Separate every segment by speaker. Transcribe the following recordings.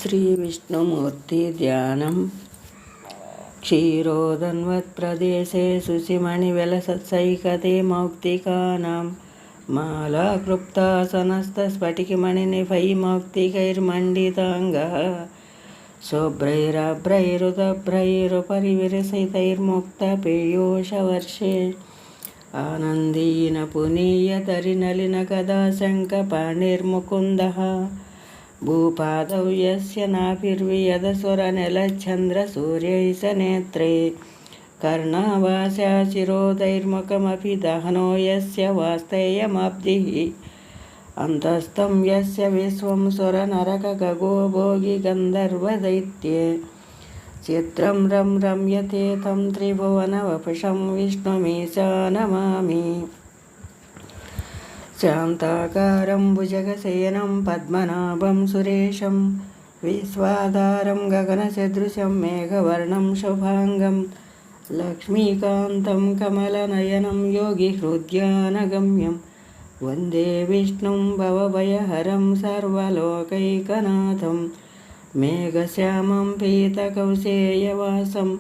Speaker 1: శ్రీ విష్ణుమూర్తి ధ్యానం. క్షీరోదన్వత్ప్రదేశే శుచిమణివిలసత్సైకతే మౌక్తికానాం మాలాక్లుప్తాసనస్తస్ఫటికమణినిభైమౌక్తికైర్మండితాంగः శుభ్రైరభ్రైరుదభ్రైరుపరివిరసిतैर्मुक्तपीयूषवर्षे आनन्दीन पुनीयतरिनलिनकदाशङ्कपाणिर्मुकुन्दः भूपादौ यस्य नाभिर्वियदसुरनिलच्छन्द्रसूर्यैः स नेत्रे कर्णावास्याचिरोदैर्मुखमपि दहनो यस्य वास्तेयमब्धिः अन्तस्तं यस्य विश्वं सुरनरकगगो भोगि गन्धर्वदैत्ये चित्रं रं रम्यते तं त्रिभुवनवपुषं विष्णुमीशानमामि शान्ताकारं भुजगशयनं पद्मनाभं सुरेशं विश्वाधारं गगनसदृशं मेघवर्णं शुभाङ्गं लक्ष्मीकान्तं कमलनयनं योगिहृद्यानगम्यं वन्दे विष्णुं भवभयहरं सर्वलोकैकनाथं मेघश्यामं पीतकौशेयवासं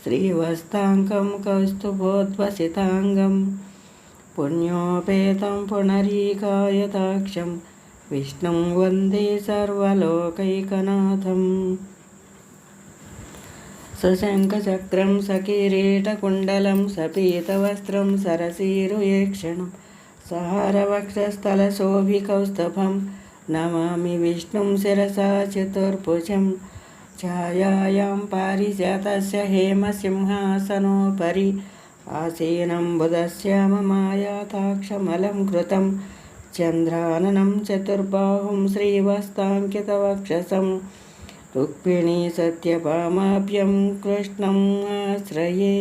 Speaker 1: श्रीवस्ताङ्कं कौस्तुभोद्भसिताङ्गं पुण्योपेतं पुनरीकायताक्षं विष्णुं वन्दे सर्वलोकैकनाथं सशङ्खचक्रं सकिरीटकुण्डलं सपीतवस्त्रं सरसीरुयेक्षणं सहारवक्षस्थलशोभिकौस्तभं नमामि विष्णुं शिरसा चतुर्भुजं छायायां पारिजातस्य हेमसिंहासनोपरि आसीनं बुधश्याममायाताक्षमलं कृतं चन्द्राननं चतुर्बाहुं श्रीवस्ताङ्कितवक्षसं रुक्मिणी सत्यभामाभ्यं कृष्णम् आश्रये।